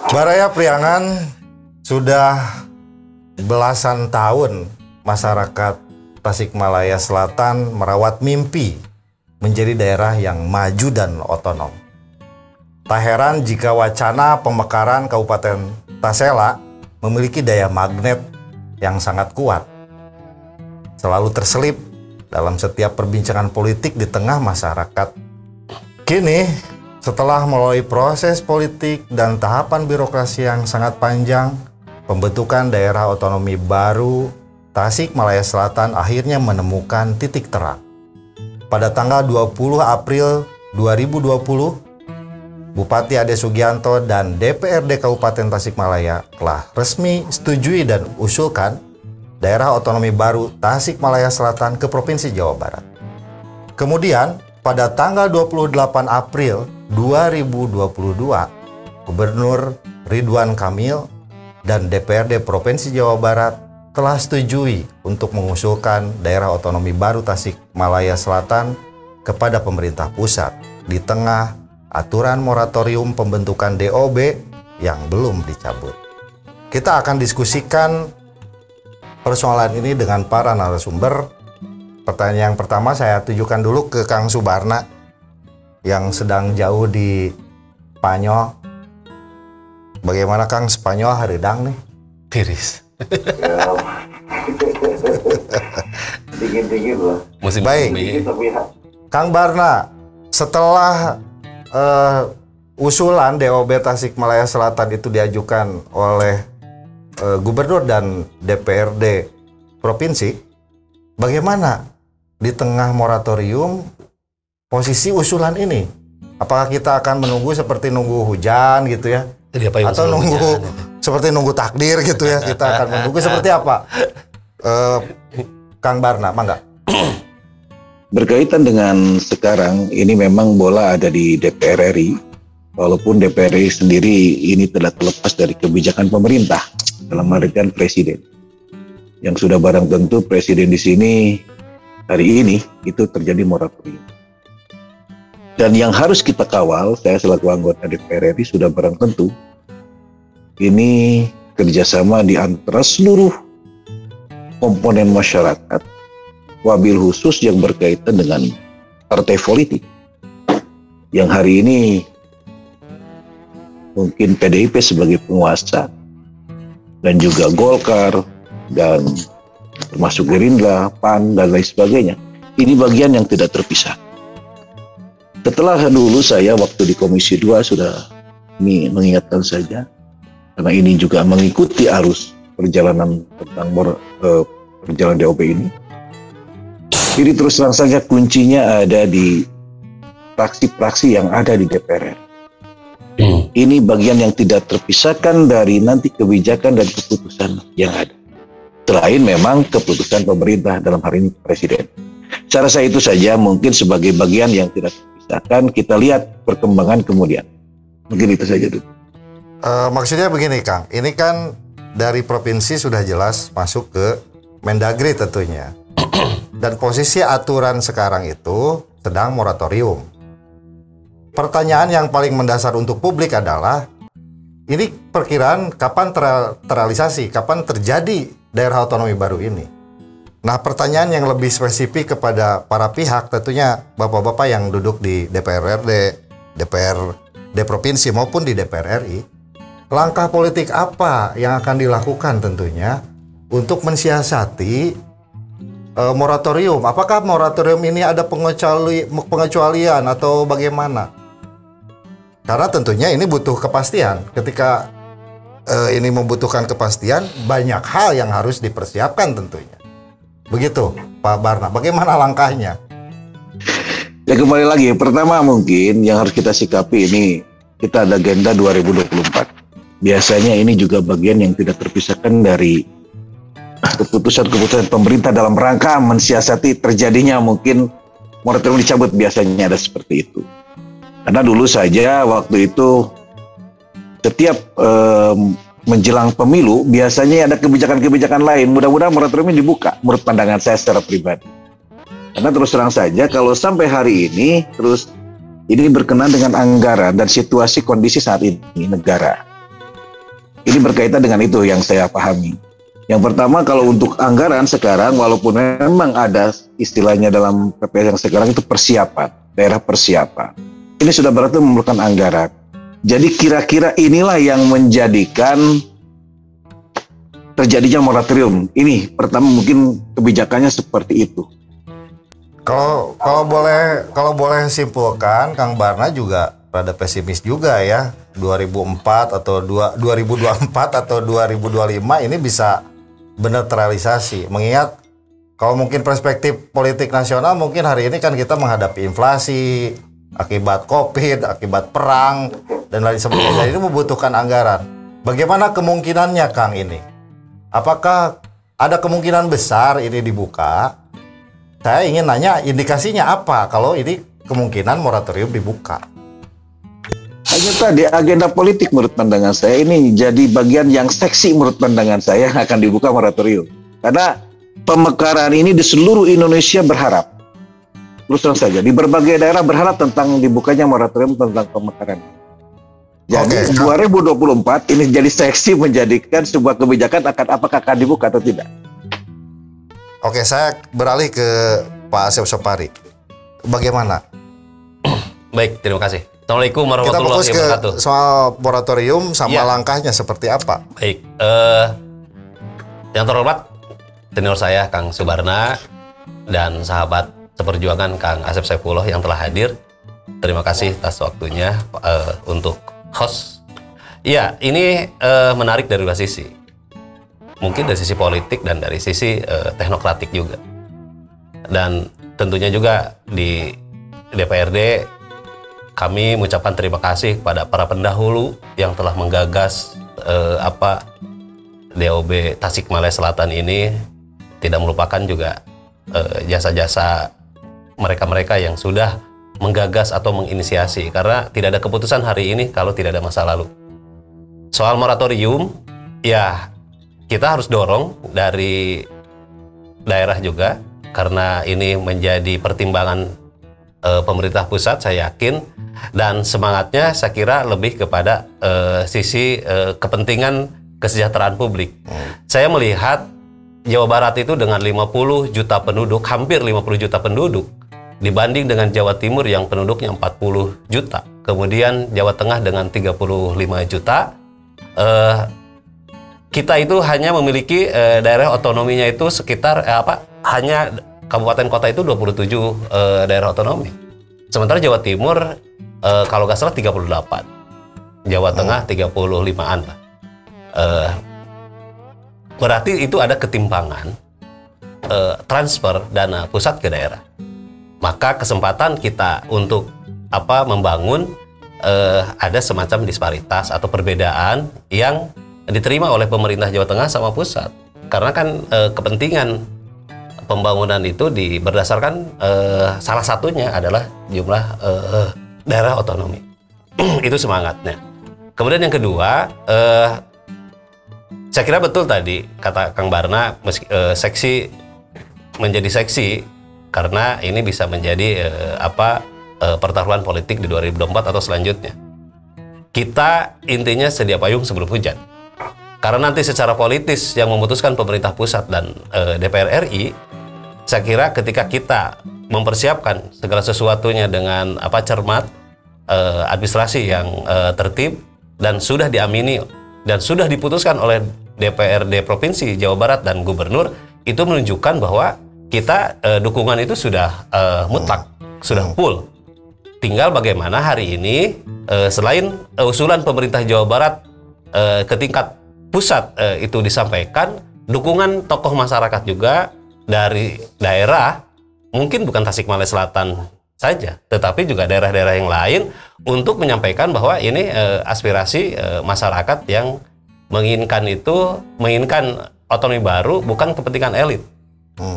Baraya Priangan, sudah belasan tahun masyarakat Tasikmalaya Selatan merawat mimpi menjadi daerah yang maju dan otonom. Tak heran jika wacana pemekaran Kabupaten Tasela memiliki daya magnet yang sangat kuat, selalu terselip dalam setiap perbincangan politik di tengah masyarakat. Kini, setelah melalui proses politik dan tahapan birokrasi yang sangat panjang, pembentukan daerah otonomi baru Tasikmalaya Selatan akhirnya menemukan titik terang. Pada tanggal 20 April 2020, Bupati Ade Sugianto dan DPRD Kabupaten Tasikmalaya telah resmi setujui dan usulkan daerah otonomi baru Tasikmalaya Selatan ke Provinsi Jawa Barat. Kemudian, pada tanggal 28 April 2022, Gubernur Ridwan Kamil dan DPRD Provinsi Jawa Barat telah setujui untuk mengusulkan daerah otonomi baru Tasikmalaya Selatan kepada pemerintah pusat di tengah aturan moratorium pembentukan DOB yang belum dicabut. Kita akan diskusikan persoalan ini dengan para narasumber. Pertanyaan yang pertama saya tujukan dulu ke Kang Subarna yang sedang jauh di Spanyol. Bagaimana Kang, Spanyol haridang nih? Tiris. Dingin-dingin lah. Musim baik. Kang Barna, setelah usulan DOB Tasikmalaya Selatan itu diajukan oleh Gubernur dan DPRD Provinsi, bagaimana di tengah moratorium posisi usulan ini? Apakah kita akan menunggu seperti nunggu hujan gitu ya? Atau nunggu hujan, seperti nunggu takdir gitu ya? Kita akan menunggu seperti apa? Kang Barna, mangga. Berkaitan dengan sekarang, ini memang bola ada di DPR RI, walaupun DPR RI sendiri ini tidak terlepas dari kebijakan pemerintah, dalam artian presiden. Yang sudah barang tentu presiden di sini hari ini itu terjadi moratorium. Dan yang harus kita kawal, saya selaku anggota DPR RI sudah barang tentu, ini kerjasama di antara seluruh komponen masyarakat, wabil khusus yang berkaitan dengan partai politik. Yang hari ini mungkin PDIP sebagai penguasa, dan juga Golkar, dan termasuk Gerindra, PAN, dan lain sebagainya. Ini bagian yang tidak terpisah. Setelah dulu saya waktu di Komisi 2 sudah mengingatkan saja, karena ini juga mengikuti arus perjalanan tentang perjalanan DOB ini. Jadi terus terang saja kuncinya ada di praksi-praksi yang ada di DPR. Ini bagian yang tidak terpisahkan dari nanti kebijakan dan keputusan yang ada. Selain memang keputusan pemerintah dalam hari ini presiden. Cara saya itu saja mungkin sebagai bagian yang tidak terpisahkan, kita lihat perkembangan kemudian. Mungkin itu saja dulu. Maksudnya begini Kang, ini kan dari provinsi sudah jelas masuk ke Mendagri tentunya. Dan posisi aturan sekarang itu sedang moratorium. Pertanyaan yang paling mendasar untuk publik adalah, ini perkiraan kapan terrealisasi, kapan terjadi daerah otonomi baru ini. Nah, pertanyaan yang lebih spesifik kepada para pihak, tentunya bapak-bapak yang duduk di DPRD, DPRD Provinsi maupun di DPR RI, langkah politik apa yang akan dilakukan tentunya untuk mensiasati moratorium? Apakah moratorium ini ada pengecualian atau bagaimana? Karena tentunya ini butuh kepastian. Ketika ini membutuhkan kepastian, banyak hal yang harus dipersiapkan tentunya. Begitu, Pak Barna. Bagaimana langkahnya? Ya kembali lagi, pertama mungkin yang harus kita sikapi ini, kita ada agenda 2024. Biasanya ini juga bagian yang tidak terpisahkan dari keputusan-keputusan pemerintah dalam rangka mensiasati terjadinya mungkin moratorium dicabut, biasanya ada seperti itu. Karena dulu saja waktu itu setiap menjelang pemilu biasanya ada kebijakan-kebijakan lain. Mudah-mudahan moratoriumnya dibuka menurut pandangan saya secara pribadi. Karena terus terang saja kalau sampai hari ini terus ini berkenaan dengan anggaran dan situasi kondisi saat ini negara. Ini berkaitan dengan itu yang saya pahami. Yang pertama, kalau untuk anggaran sekarang, walaupun memang ada istilahnya dalam PPS yang sekarang itu persiapan, daerah persiapan. Ini sudah berarti memerlukan anggaran. Jadi kira-kira inilah yang menjadikan terjadinya moratorium. Ini pertama mungkin kebijakannya seperti itu. Kalau boleh simpulkan, Kang Barna juga rada pesimis juga ya. 2004 atau 2024 atau 2025 ini bisa benar terrealisasi. Mengingat kalau mungkin perspektif politik nasional, mungkin hari ini kan kita menghadapi inflasi akibat COVID, akibat perang dan lain sebagainya. Ini membutuhkan anggaran. Bagaimana kemungkinannya, Kang, ini? Apakah ada kemungkinan besar ini dibuka? Saya ingin nanya indikasinya apa kalau ini kemungkinan moratorium dibuka? Hanya tadi agenda politik menurut pandangan saya ini jadi bagian yang seksi menurut pandangan saya yang akan dibuka moratorium. Karena pemekaran ini di seluruh Indonesia berharap. Terus terang saja, di berbagai daerah berharap tentang dibukanya moratorium tentang pemekaran. Jadi 2024 ini jadi seksi menjadikan sebuah kebijakan apakah akan dibuka atau tidak. Oke, saya beralih ke Pak Asep Supari. Bagaimana? Baik, terima kasih. Assalamualaikum warahmatullahi wabarakatuh. Kita fokus ke soal moratorium sama langkahnya seperti apa? Baik, yang terhormat senior saya Kang Subarna dan sahabat seperjuangan Kang Asep Saifullah yang telah hadir. Terima kasih atas waktunya untuk host. Ya, ini menarik dari dua sisi. Mungkin dari sisi politik dan dari sisi teknokratik juga. Dan tentunya juga di DPRD kami mengucapkan terima kasih kepada para pendahulu yang telah menggagas DOB Tasikmalaya Selatan ini. Tidak melupakan juga jasa-jasa mereka-mereka yang sudah menggagas atau menginisiasi, karena tidak ada keputusan hari ini kalau tidak ada masa lalu. Soal moratorium, ya kita harus dorong dari daerah juga, karena ini menjadi pertimbangan pemerintah pusat, saya yakin, dan semangatnya saya kira lebih kepada sisi kepentingan kesejahteraan publik. Saya melihat Jawa Barat itu dengan 50 juta penduduk, hampir 50 juta penduduk, dibanding dengan Jawa Timur yang penduduknya 40 juta. Kemudian Jawa Tengah dengan 35 juta. Kita itu hanya memiliki daerah otonominya itu sekitar hanya kabupaten kota itu 27 daerah otonomi. Sementara Jawa Timur kalau nggak salah 38. Jawa Tengah 35-an lah. Berarti itu ada ketimpangan transfer dana pusat ke daerah. Maka kesempatan kita untuk membangun ada semacam disparitas atau perbedaan yang diterima oleh pemerintah Jawa Tengah sama pusat. Karena kan kepentingan pembangunan itu berdasarkan salah satunya adalah jumlah daerah otonomi. Itu semangatnya. Kemudian yang kedua, saya kira betul tadi kata Kang Barna, seksi menjadi seksi karena ini bisa menjadi pertaruhan politik di 2024 atau selanjutnya. Kita intinya sedia payung sebelum hujan. Karena nanti secara politis yang memutuskan pemerintah pusat dan DPR RI, saya kira ketika kita mempersiapkan segala sesuatunya dengan cermat, administrasi yang tertib dan sudah diamini dan sudah diputuskan oleh DPRD Provinsi Jawa Barat dan Gubernur, itu menunjukkan bahwa kita dukungan itu sudah mutlak, sudah full. Tinggal bagaimana hari ini selain usulan pemerintah Jawa Barat ke tingkat pusat itu disampaikan, dukungan tokoh masyarakat juga dari daerah, mungkin bukan Tasikmalaya Selatan saja, tetapi juga daerah-daerah yang lain untuk menyampaikan bahwa ini aspirasi masyarakat yang menginginkan otonomi baru, bukan kepentingan elit,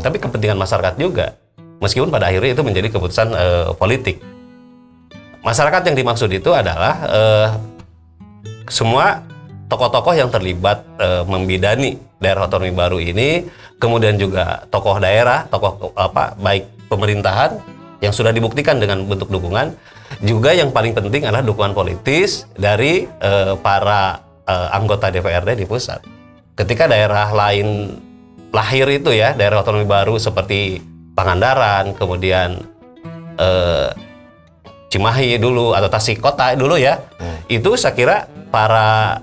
tapi kepentingan masyarakat juga. Meskipun pada akhirnya itu menjadi keputusan politik. Masyarakat yang dimaksud itu adalah semua tokoh-tokoh yang terlibat membidani daerah otonomi baru ini, kemudian juga tokoh daerah, baik pemerintahan yang sudah dibuktikan dengan bentuk dukungan. Juga yang paling penting adalah dukungan politis dari para anggota DPRD di pusat. Ketika daerah lain lahir itu ya, daerah otonomi baru seperti Pangandaran, kemudian Cimahi dulu atau Tasik Kota dulu ya, itu saya kira para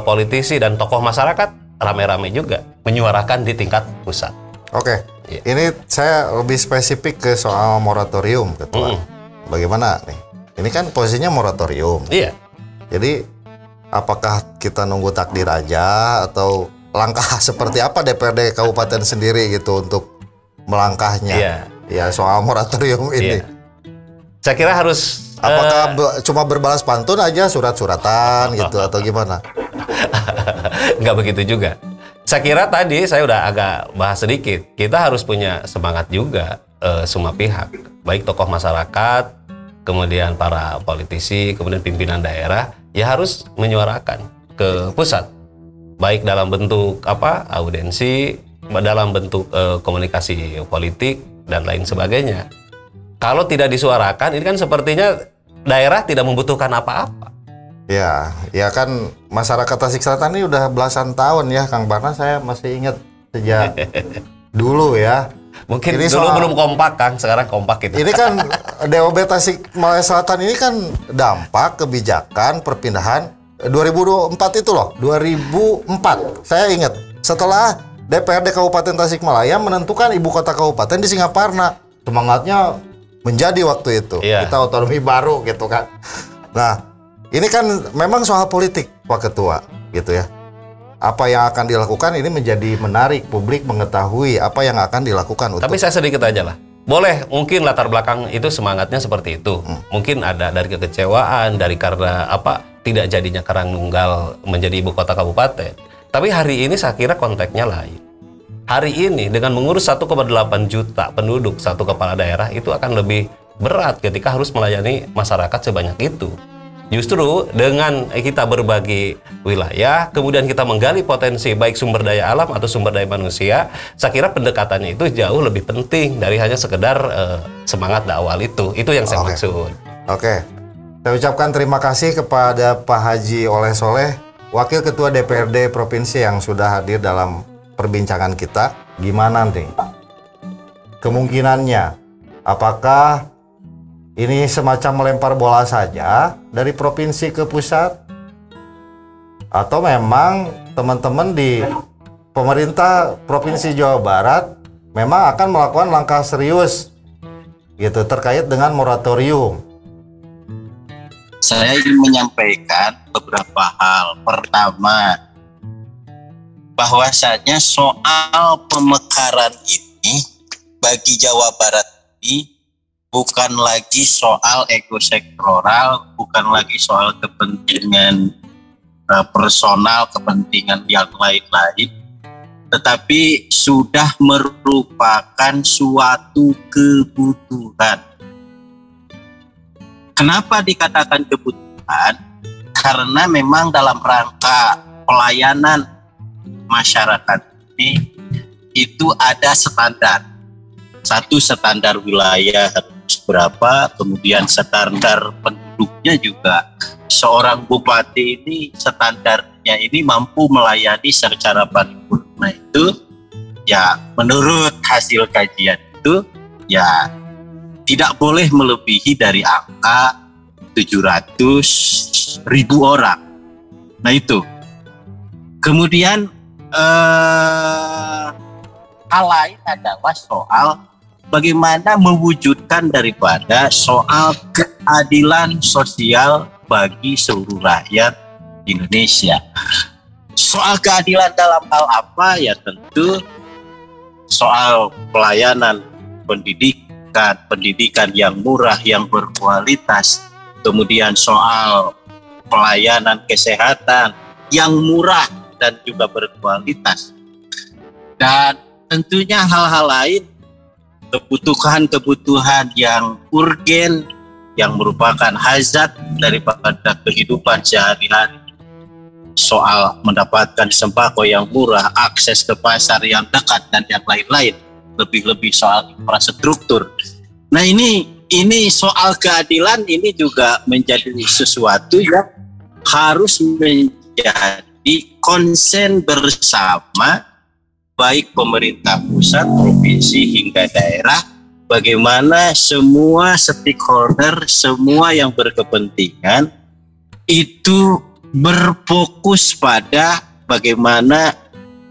politisi dan tokoh masyarakat rame-rame juga menyuarakan di tingkat pusat. Oke, ini saya lebih spesifik ke soal moratorium, Ketua. Bagaimana nih? Ini kan posisinya moratorium. Iya. Jadi apakah kita nunggu takdir aja atau langkah seperti apa DPRD Kabupaten sendiri gitu untuk melangkahnya? Iya. Ya soal moratorium ini. Iya. Saya kira harus apakah cuma berbalas pantun aja surat-suratan gitu atau gimana? Nggak begitu juga. Saya kira tadi saya udah agak bahas sedikit. Kita harus punya semangat juga semua pihak, baik tokoh masyarakat, kemudian para politisi, kemudian pimpinan daerah, ya harus menyuarakan ke pusat, baik dalam bentuk audiensi, dalam bentuk komunikasi politik dan lain sebagainya. Kalau tidak disuarakan, ini kan sepertinya daerah tidak membutuhkan apa-apa. Ya kan masyarakat Tasik Selatan ini udah belasan tahun ya, Kang Barna, saya masih ingat sejak dulu ya. Mungkin ini dulu belum kompak, Kang, sekarang kompak itu. Ini kan DOB Tasik Malaya Selatan ini kan dampak kebijakan perpindahan 2004 itu loh, 2004. Saya ingat setelah DPRD Kabupaten Tasikmalaya menentukan ibu kota kabupaten di Singaparna. Semangatnya menjadi waktu itu. Kita otonomi baru gitu kan. Nah, ini kan memang soal politik, Pak Ketua, gitu ya. Apa yang akan dilakukan ini menjadi menarik publik mengetahui apa yang akan dilakukan. Tapi saya sedikit aja lah. Boleh, mungkin latar belakang itu semangatnya seperti itu. Mungkin ada dari kekecewaan, dari karena tidak jadinya Karangnunggal menjadi ibu kota kabupaten. Tapi hari ini saya kira konteksnya lain. Hari ini dengan mengurus 1,8 juta penduduk satu kepala daerah itu akan lebih berat ketika harus melayani masyarakat sebanyak itu. Justru dengan kita berbagi wilayah, kemudian kita menggali potensi baik sumber daya alam atau sumber daya manusia, saya kira pendekatannya itu jauh lebih penting dari hanya sekedar semangat dakwah itu. Itu yang saya maksud. Oke. Saya ucapkan terima kasih kepada Pak Haji Oleh Soleh, Wakil Ketua DPRD Provinsi yang sudah hadir dalam perbincangan kita. Gimana nih kemungkinannya? Apakah ini semacam melempar bola saja dari provinsi ke pusat? Atau memang teman-teman di pemerintah Provinsi Jawa Barat memang akan melakukan langkah serius gitu terkait dengan moratorium? Saya ingin menyampaikan beberapa hal. Pertama, bahwasanya soal pemekaran ini bagi Jawa Barat ini bukan lagi soal ego sektoral, bukan lagi soal kepentingan personal, kepentingan yang lain-lain, tetapi sudah merupakan suatu kebutuhan. Kenapa dikatakan kebutuhan? Karena memang dalam rangka pelayanan masyarakat ini itu ada standar. Satu, standar wilayah berapa, kemudian standar penduduknya juga. Seorang bupati ini standarnya ini mampu melayani secara paripurna itu ya menurut hasil kajian itu ya tidak boleh melebihi dari angka 700.000 orang. Nah itu. Kemudian hal lain adalah soal bagaimana mewujudkan daripada soal keadilan sosial bagi seluruh rakyat Indonesia. Soal keadilan dalam hal apa? Ya tentu soal pelayanan pendidikan yang murah, yang berkualitas. Kemudian soal pelayanan kesehatan yang murah dan juga berkualitas. Dan tentunya hal-hal lain, kebutuhan-kebutuhan yang urgen, yang merupakan hazard daripada kehidupan sehari-hari. Soal mendapatkan sembako yang murah, akses ke pasar yang dekat, dan yang lain-lain. lebih-lebih soal infrastruktur. Nah ini soal keadilan ini juga menjadi sesuatu yang harus menjadi konsen bersama baik pemerintah pusat, provinsi hingga daerah, bagaimana semua stakeholder, semua yang berkepentingan itu berfokus pada bagaimana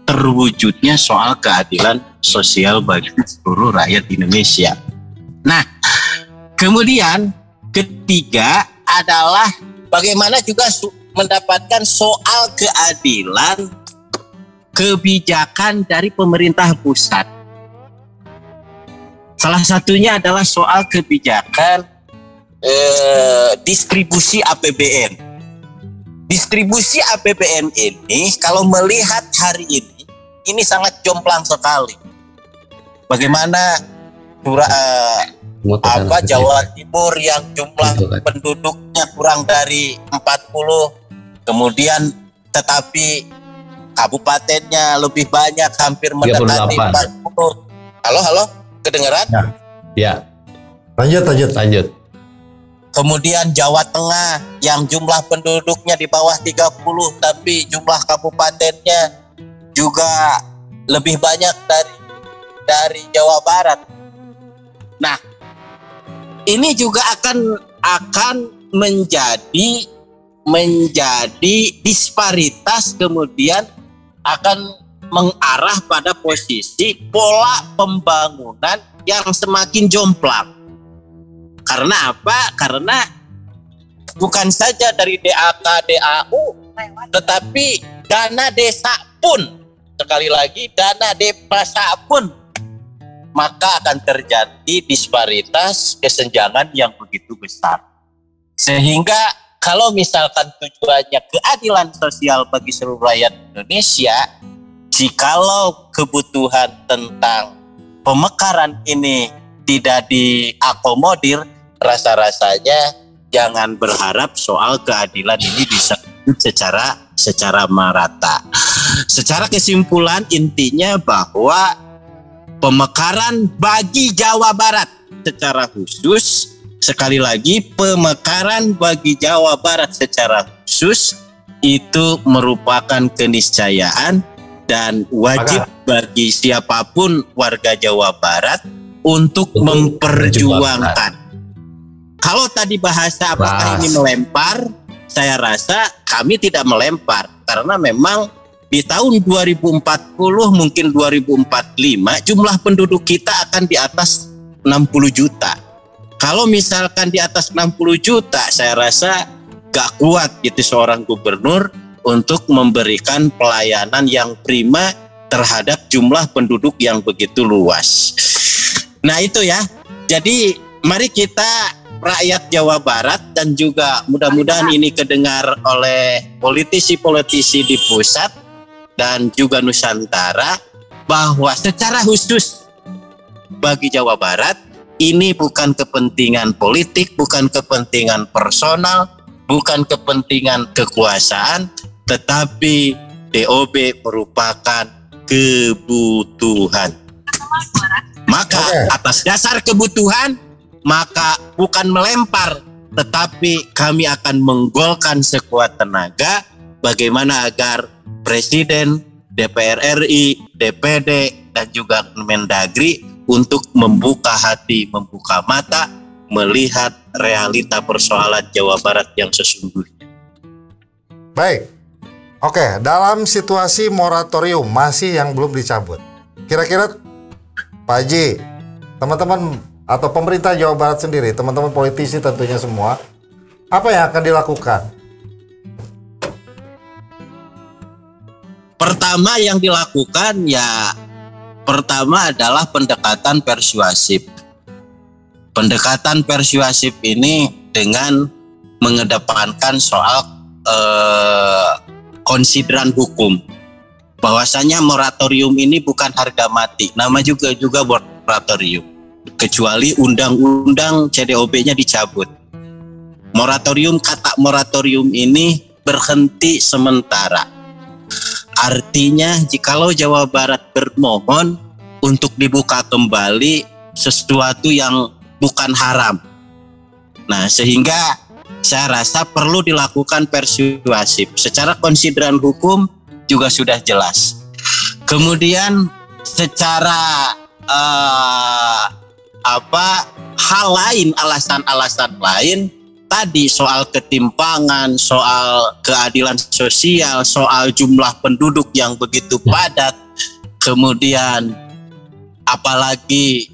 terwujudnya soal keadilan sosial bagi seluruh rakyat Indonesia. Nah, kemudian ketiga adalah bagaimana juga mendapatkan soal keadilan kebijakan dari pemerintah pusat. Salah satunya adalah soal kebijakan distribusi APBN. Distribusi APBN ini kalau melihat hari ini sangat jomplang sekali. Bagaimana Jawa Timur yang jumlah penduduknya kurang dari 40, kemudian tetapi kabupatennya lebih banyak, hampir mendekati 40. Halo, kedengaran? Ya. Lanjut. Kemudian Jawa Tengah yang jumlah penduduknya di bawah 30, tapi jumlah kabupatennya juga lebih banyak dari Jawa Barat. Nah, ini juga akan menjadi disparitas, kemudian akan mengarah pada posisi pola pembangunan yang semakin jomplang. Karena apa? Karena bukan saja dari DAK, DAU, tetapi dana desa pun, sekali lagi dana desa pun, maka akan terjadi disparitas kesenjangan yang begitu besar. Sehingga kalau misalkan tujuannya keadilan sosial bagi seluruh rakyat Indonesia, jikalau kebutuhan tentang pemekaran ini tidak diakomodir, rasa-rasanya jangan berharap soal keadilan ini bisa secara merata. Secara kesimpulan intinya bahwa pemekaran bagi Jawa Barat secara khusus, sekali lagi pemekaran bagi Jawa Barat secara khusus itu merupakan keniscayaan dan wajib bagi siapapun warga Jawa Barat untuk memperjuangkan. Kalau tadi bahasa apakah ini melempar, saya rasa kami tidak melempar, karena memang di tahun 2040 mungkin 2045 jumlah penduduk kita akan di atas 60 juta. Kalau misalkan di atas 60 juta, saya rasa gak kuat gitu seorang gubernur untuk memberikan pelayanan yang prima terhadap jumlah penduduk yang begitu luas. Nah itu ya, jadi mari kita rakyat Jawa Barat dan juga mudah-mudahan ini kedengar oleh politisi-politisi di pusat dan juga Nusantara, bahwa secara khusus bagi Jawa Barat ini bukan kepentingan politik, bukan kepentingan personal, bukan kepentingan kekuasaan, tetapi DOB merupakan kebutuhan. Maka atas dasar kebutuhan, maka bukan melempar, tetapi kami akan menggolkan sekuat tenaga bagaimana agar Presiden, DPR RI, DPD, dan juga Mendagri untuk membuka hati, membuka mata, melihat realita persoalan Jawa Barat yang sesungguhnya. Baik, oke, dalam situasi moratorium masih yang belum dicabut, kira-kira Pak Haji, teman-teman atau pemerintah Jawa Barat sendiri, teman-teman politisi tentunya semua, apa yang akan dilakukan? Pertama yang dilakukan pertama adalah pendekatan persuasif. Pendekatan persuasif ini dengan mengedepankan soal konsideran hukum. Bahwasanya moratorium ini bukan harga mati, nama juga moratorium. Kecuali undang-undang CDOB-nya dicabut. Kata moratorium ini berhenti sementara. Artinya jikalau Jawa Barat bermohon untuk dibuka kembali sesuatu yang bukan haram. Nah, sehingga saya rasa perlu dilakukan persuasif. Secara konsideran hukum juga sudah jelas. Kemudian secara hal lain, alasan-alasan lain tadi soal ketimpangan, soal keadilan sosial, soal jumlah penduduk yang begitu padat, kemudian apalagi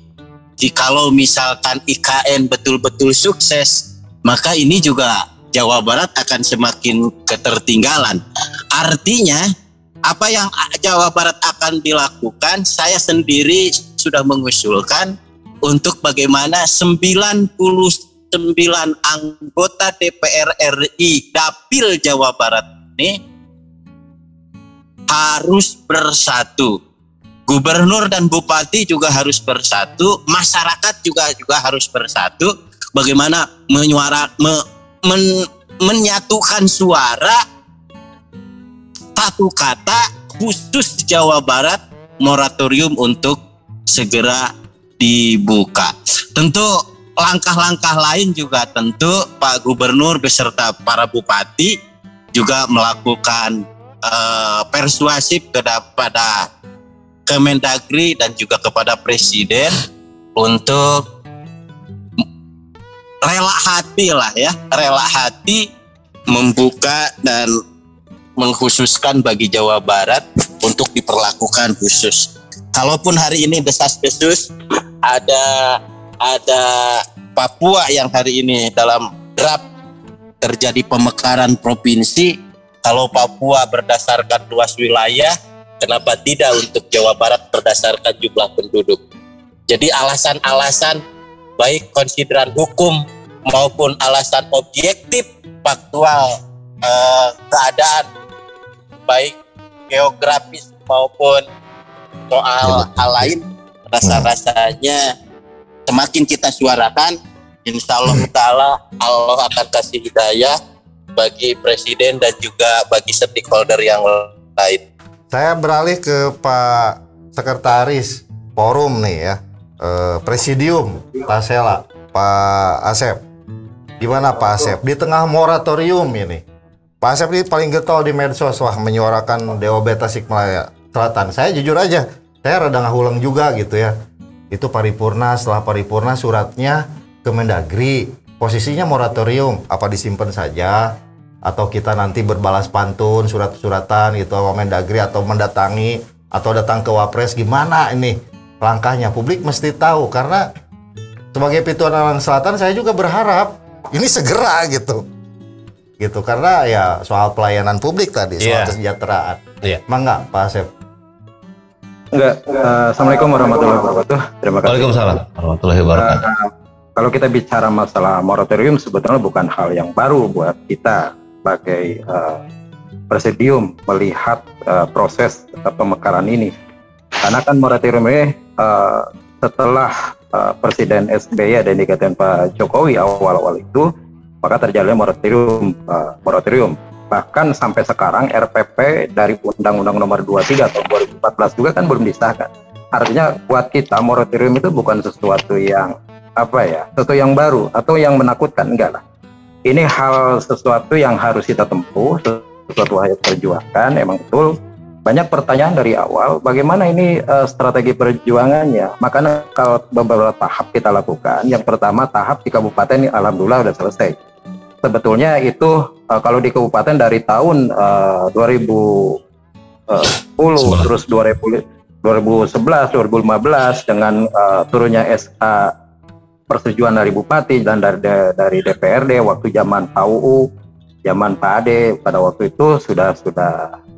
jikalau misalkan IKN betul-betul sukses, maka ini juga Jawa Barat akan semakin ketertinggalan. Artinya apa yang Jawa Barat akan dilakukan, saya sendiri sudah mengusulkan untuk bagaimana 99 anggota DPR RI Dapil Jawa Barat ini harus bersatu. Gubernur dan bupati juga harus bersatu, masyarakat juga harus bersatu. Bagaimana menyatukan suara satu kata khusus Jawa Barat, moratorium untuk segera dibuka. Tentu langkah-langkah lain juga tentu Pak Gubernur beserta para bupati juga melakukan persuasif kepada Kemendagri dan juga kepada Presiden untuk rela hati membuka dan mengkhususkan bagi Jawa Barat untuk diperlakukan khusus. Kalaupun hari ini desas-desus ada Papua yang hari ini dalam draft terjadi pemekaran provinsi, kalau Papua berdasarkan luas wilayah, kenapa tidak untuk Jawa Barat berdasarkan jumlah penduduk? Jadi alasan-alasan baik konsideran hukum maupun alasan objektif faktual keadaan baik geografis maupun soal hal lain, rasa-rasanya semakin kita suarakan, insya Allah ta'ala Allah akan kasih hidayah bagi Presiden dan juga bagi stakeholder yang lain. Saya beralih ke Pak Sekretaris Forum nih ya, Presidium Tasela, Pak Asep. Gimana Pak Asep? Di tengah moratorium ini, Pak Asep ini paling getol di medsos, wah menyuarakan DOB Tasikmalaya Selatan. Saya jujur aja, saya rada ngahulang juga gitu ya. Itu paripurna, setelah paripurna suratnya ke Mendagri, posisinya moratorium, apa disimpan saja atau kita nanti berbalas pantun surat-suratan gitu sama Mendagri atau mendatangi atau datang ke Wapres, gimana ini langkahnya? Publik mesti tahu, karena sebagai Pituan Alang Selatan saya juga berharap ini segera gitu karena ya soal pelayanan publik tadi, soal kesejahteraan. Mangga Pak Asep. Enggak. Assalamualaikum warahmatullahi wabarakatuh. Terima kasih. Waalaikumsalam warahmatullahi wabarakatuh. Kalau kita bicara masalah moratorium, sebetulnya bukan hal yang baru buat kita sebagai Presidium melihat proses pemekaran ini. Karena kan moratorium ini setelah Presiden SBY dan dikatakan Pak Jokowi awal-awal itu, maka terjadi moratorium. Bahkan sampai sekarang RPP dari Undang-Undang Nomor 23 tahun 2014 juga kan belum disahkan. Artinya buat kita moratorium itu bukan sesuatu yang sesuatu yang baru atau yang menakutkan, enggak lah. Ini sesuatu yang harus kita tempuh, sesuatu yang perjuangkan. Emang betul banyak pertanyaan dari awal, bagaimana ini strategi perjuangannya. Makanya kalau beberapa tahap kita lakukan, yang pertama tahap di kabupaten ini alhamdulillah sudah selesai. Sebetulnya itu kalau di kabupaten dari tahun 2010 terus 2011, 2015 dengan turunnya SK persetujuan dari bupati dan dari DPRD waktu zaman PAUU, zaman Pak Ade pada waktu itu sudah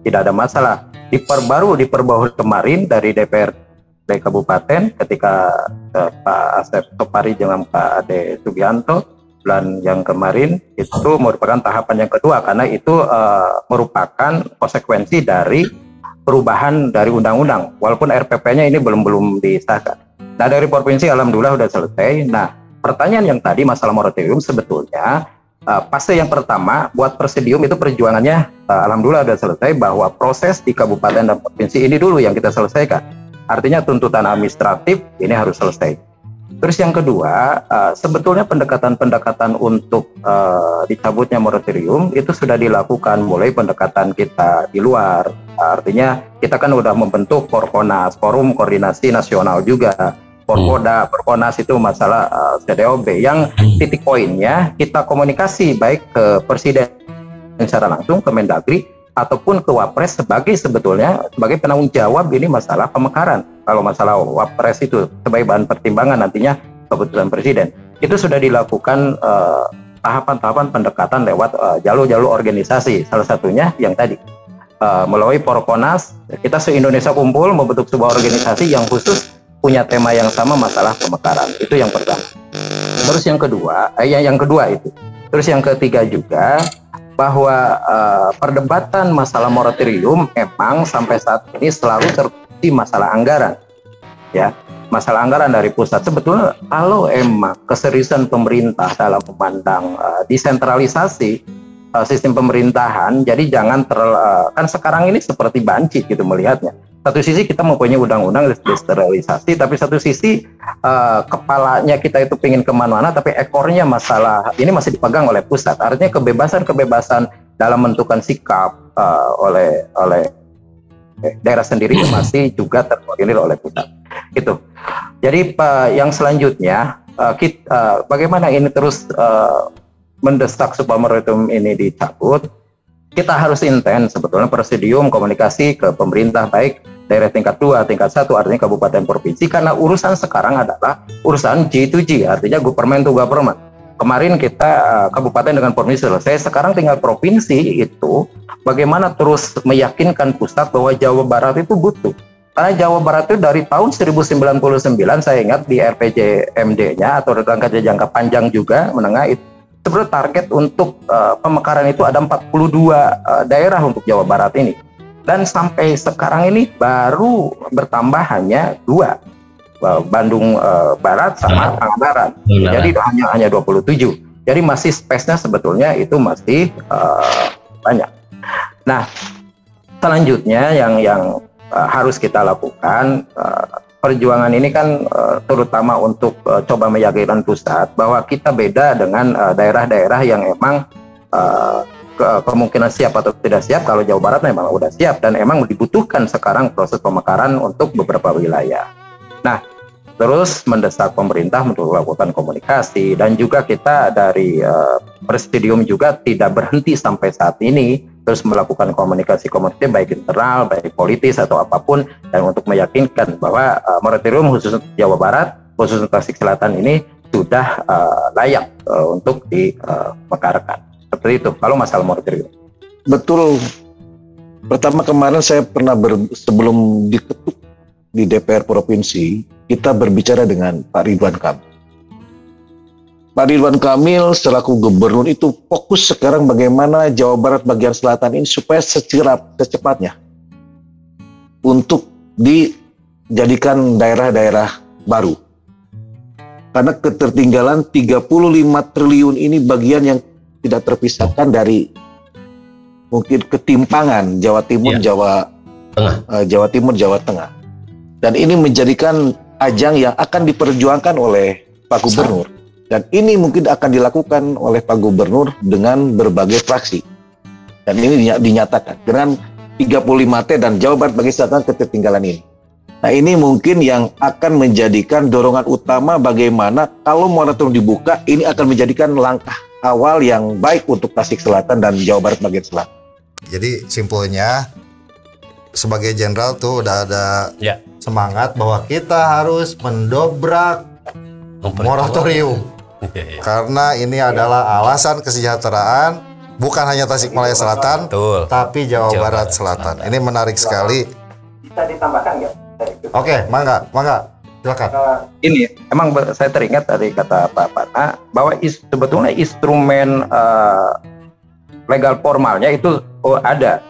tidak ada masalah. Diperbarui kemarin dari DPRD kabupaten ketika Pak Asep Topari dengan Pak Ade Sugianto bulan yang kemarin, itu merupakan tahapan yang kedua karena itu merupakan konsekuensi dari perubahan dari undang-undang, walaupun RPP-nya ini belum disahkan. Nah, dari provinsi alhamdulillah sudah selesai. Nah, pertanyaan yang tadi masalah moratorium sebetulnya fase yang pertama buat Presidium itu perjuangannya alhamdulillah sudah selesai, bahwa proses di kabupaten dan provinsi ini dulu yang kita selesaikan. Artinya tuntutan administratif ini harus selesai. Terus yang kedua, sebetulnya pendekatan-pendekatan untuk dicabutnya moratorium itu sudah dilakukan, mulai pendekatan kita di luar. Artinya kita kan udah membentuk Porkonas, Forum Koordinasi Nasional juga. Porkoda, Porkonas itu masalah CDOB yang titik poinnya kita komunikasi baik ke Presiden secara langsung, ke Mendagri, ataupun ke Wapres sebetulnya sebagai penanggung jawab ini masalah pemekaran. Kalau masalah Wapres itu sebagai bahan pertimbangan nantinya keputusan Presiden. Itu sudah dilakukan tahapan-tahapan pendekatan lewat jalur-jalur organisasi. Salah satunya yang tadi melalui Porkonas, kita se-Indonesia kumpul membentuk sebuah organisasi yang khusus punya tema yang sama, masalah pemekaran. Itu yang pertama. Terus yang kedua, yang kedua itu. Terus yang ketiga juga bahwa perdebatan masalah moratorium memang sampai saat ini selalu terkunci masalah anggaran, ya, masalah anggaran dari pusat. Sebetulnya kalau emang keseriusan pemerintah dalam memandang desentralisasi sistem pemerintahan, jadi jangan kan sekarang ini seperti banci gitu melihatnya. Satu sisi kita mempunyai undang-undang desentralisasi, tapi satu sisi kepalanya kita itu pingin kemana-mana, tapi ekornya masalah ini masih dipegang oleh pusat. Artinya kebebasan dalam menentukan sikap oleh daerah sendiri masih juga terkoordinir oleh pusat. Itu. Jadi yang selanjutnya bagaimana ini terus mendesak supaya moratorium ini dicabut. Kita harus intens sebetulnya presidium komunikasi ke pemerintah baik daerah tingkat 2, tingkat 1 artinya kabupaten provinsi, karena urusan sekarang adalah urusan G2G artinya government to government. Kemarin kita kabupaten dengan provinsi selesai, sekarang tinggal provinsi itu bagaimana terus meyakinkan pusat bahwa Jawa Barat itu butuh. Karena Jawa Barat itu dari tahun 1099 saya ingat di RPJMD-nya atau jangka panjang juga menengah itu sebenarnya target untuk pemekaran itu ada 42 daerah untuk Jawa Barat ini. Dan sampai sekarang ini baru bertambah hanya 2, Bandung Barat sama Pangandaran. Jadi hanya 27. Jadi masih space-nya sebetulnya itu masih banyak. Nah, selanjutnya yang harus kita lakukan perjuangan ini kan terutama untuk coba meyakinkan pusat bahwa kita beda dengan daerah-daerah yang emang kemungkinan siap atau tidak siap. Kalau Jawa Barat memang udah siap dan emang dibutuhkan sekarang proses pemekaran untuk beberapa wilayah. Nah, terus mendesak pemerintah untuk melakukan komunikasi dan juga kita dari Presidium juga tidak berhenti sampai saat ini terus melakukan komunikasi baik internal, baik politis atau apapun dan untuk meyakinkan bahwa moratorium khusus untuk Jawa Barat, khusus untuk Tasik Selatan ini sudah layak untuk dimekarkan. Seperti itu kalau masalah moratorium. Betul. Pertama kemarin saya pernah sebelum diketuk di DPR Provinsi, kita berbicara dengan Pak Ridwan Kamil. Pak Ridwan Kamil selaku gubernur itu fokus sekarang bagaimana Jawa Barat bagian selatan ini supaya secepatnya untuk dijadikan daerah-daerah baru. Karena ketertinggalan 35 triliun ini bagian yang tidak terpisahkan dari mungkin ketimpangan Jawa Timur, Jawa Timur, Jawa Tengah. Dan ini menjadikan ajang yang akan diperjuangkan oleh Pak Gubernur. Dan ini mungkin akan dilakukan oleh Pak Gubernur dengan berbagai fraksi. Dan ini dinyatakan dengan 35T dan Jawa Barat bagian selatan ketertinggalan ini. Nah ini mungkin yang akan menjadikan dorongan utama bagaimana kalau moratorium dibuka, ini akan menjadikan langkah awal yang baik untuk Tasik Selatan dan Jawa Barat bagian selatan. Jadi simpulnya sebagai jenderal tuh udah ada semangat bahwa kita harus mendobrak moratorium. Karena ini adalah alasan kesejahteraan bukan hanya Tasikmalaya Selatan, tapi Jawa Barat Selatan. Ini menarik sekali. Bisa ditambahkan nggak? Oke, mangga, silakan. Ini emang saya teringat dari kata Pak Pana bahwa sebetulnya instrumen legal formalnya itu ada.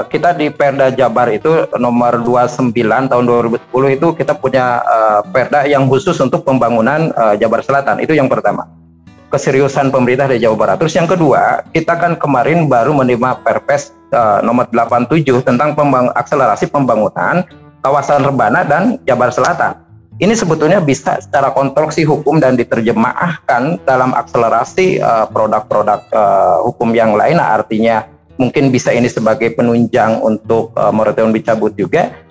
Kita di Perda Jabar itu nomor 29 tahun 2010 itu kita punya Perda yang khusus untuk pembangunan Jabar Selatan. Itu yang pertama. Keseriusan pemerintah di Jawa Barat. Terus yang kedua, kita kan kemarin baru menerima Perpres nomor 87 tentang akselerasi pembangunan kawasan Rebana dan Jabar Selatan. Ini sebetulnya bisa secara konstruksi hukum dan diterjemahkan dalam akselerasi produk-produk hukum yang lain. Artinya mungkin bisa ini sebagai penunjang untuk moratorium dicabut juga.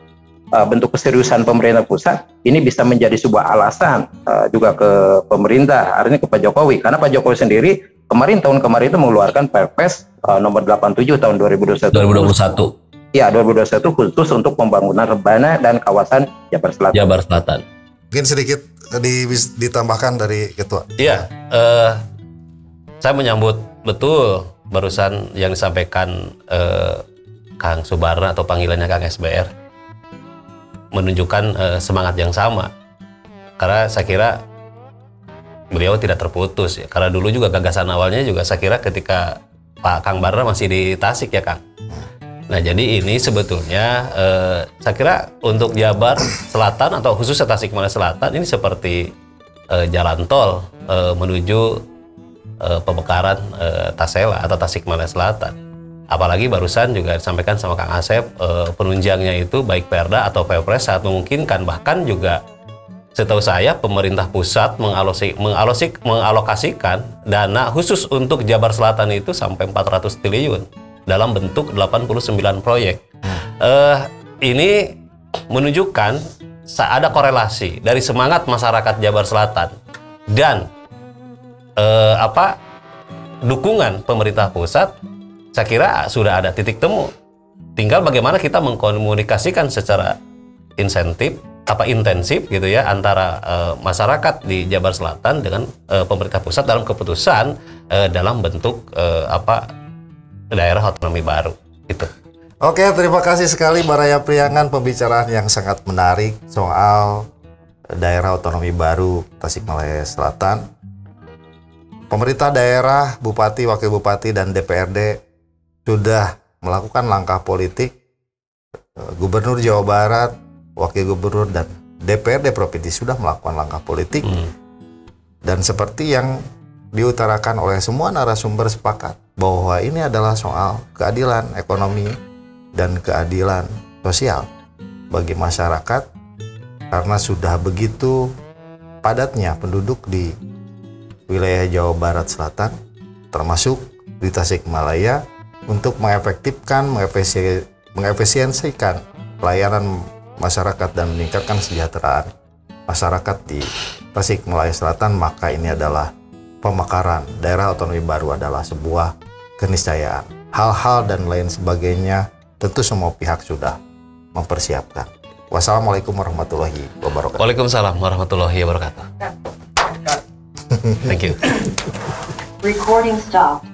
Bentuk keseriusan pemerintah pusat ini bisa menjadi sebuah alasan juga ke pemerintah, artinya ke Pak Jokowi, karena Pak Jokowi sendiri tahun kemarin itu mengeluarkan Perpres nomor 87 tahun 2021. Ya, 2021 khusus untuk pembangunan Rebana dan kawasan Jabar Selatan. Mungkin sedikit ditambahkan dari Ketua. Iya, saya menyambut betul barusan yang disampaikan Kang Subarna atau panggilannya Kang SBR, menunjukkan semangat yang sama. Karena saya kira beliau tidak terputus ya. Karena dulu juga gagasan awalnya juga saya kira ketika Pak Kang Barna masih di Tasik ya Kang. Nah jadi ini sebetulnya saya kira untuk Jabar Selatan atau khususnya Tasikmalaya Selatan ini seperti jalan tol menuju pemekaran Tasela atau Tasikmalaya Selatan. Apalagi barusan juga disampaikan sama Kang Asep, penunjangnya itu baik Perda atau Perpres sangat memungkinkan. Bahkan juga setahu saya pemerintah pusat mengalokasikan dana khusus untuk Jabar Selatan itu sampai 400 triliun dalam bentuk 89 proyek. Ini menunjukkan ada korelasi dari semangat masyarakat Jabar Selatan dan dukungan pemerintah pusat. Saya kira sudah ada titik temu. Tinggal bagaimana kita mengkomunikasikan secara intensif gitu ya antara masyarakat di Jabar Selatan dengan pemerintah pusat dalam keputusan dalam bentuk daerah otonomi baru gitu. Oke, terima kasih sekali Baraya Priangan, pembicaraan yang sangat menarik soal daerah otonomi baru Tasikmalaya Selatan. Pemerintah daerah, bupati, wakil bupati, dan DPRD sudah melakukan langkah politik. Gubernur Jawa Barat, wakil gubernur, dan DPRD provinsi sudah melakukan langkah politik. Dan seperti yang diutarakan oleh semua narasumber sepakat bahwa ini adalah soal keadilan ekonomi dan keadilan sosial bagi masyarakat, karena sudah begitu padatnya penduduk di wilayah Jawa Barat Selatan, termasuk di Tasikmalaya, untuk mengefektifkan, mengefisiensikan pelayanan masyarakat dan meningkatkan kesejahteraan masyarakat di Tasikmalaya Selatan. Maka ini adalah pemekaran daerah otonomi baru adalah sebuah keniscayaan. Hal-hal dan lain sebagainya tentu semua pihak sudah mempersiapkan. Wassalamualaikum warahmatullahi wabarakatuh. Waalaikumsalam warahmatullahi wabarakatuh. Thank you. Recording stopped.